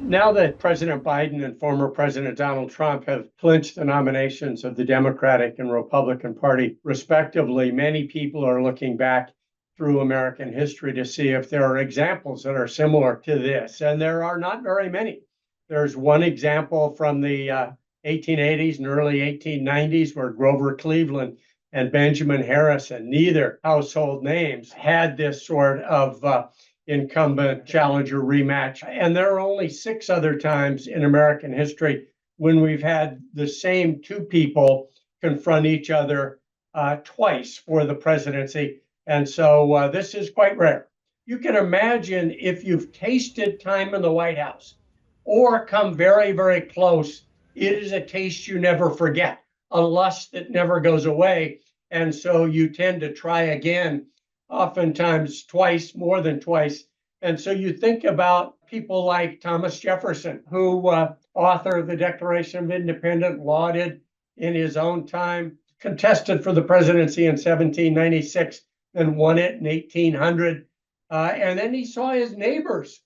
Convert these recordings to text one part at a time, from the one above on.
Now that President Biden and former President Donald Trump have clinched the nominations of the Democratic and Republican Party, respectively, many people are looking back through American history to see if there are examples that are similar to this. And there are not very many. There's one example from the 1880s and early 1890s where Grover Cleveland and Benjamin Harrison, neither household names, had this sort of incumbent challenger rematch. And there are only 6 other times in American history when we've had the same 2 people confront each other twice for the presidency. And so this is quite rare. You can imagine if you've tasted time in the White House or come very, very close, it is a taste you never forget, a lust that never goes away. And so you tend to try again, oftentimes twice, more than twice. And so you think about people like Thomas Jefferson, who authored the Declaration of Independence, lauded in his own time, contested for the presidency in 1796, and won it in 1800. And then he saw his neighbors,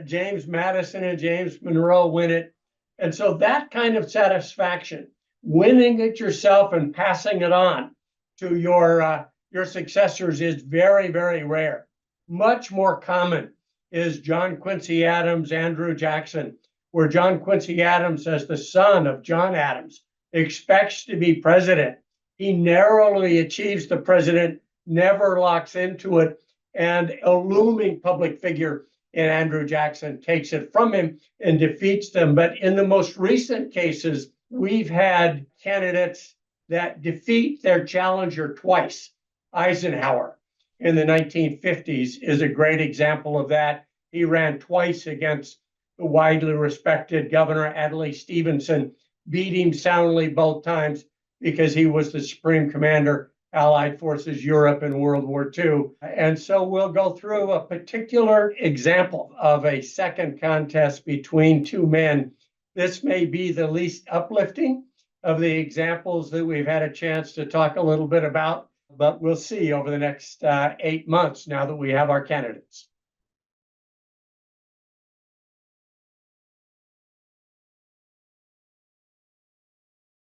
James Madison and James Monroe, win it. And so that kind of satisfaction, winning it yourself and passing it on to your successors, is very, very rare. Much more common is John Quincy Adams, Andrew Jackson, where John Quincy Adams, as the son of John Adams, expects to be president. He narrowly achieves the president, never locks into it, and a looming public figure in Andrew Jackson takes it from him and defeats them. But in the most recent cases, we've had candidates that defeat their challenger twice. Eisenhower in the 1950s is a great example of that. He ran twice against the widely respected Governor Adlai Stevenson, beat him soundly both times because he was the Supreme Commander, Allied Forces Europe in World War II. And so we'll go through a particular example of a second contest between 2 men. This may be the least uplifting of the examples that we've had a chance to talk a little bit about, but we'll see over the next 8 months now that we have our candidates.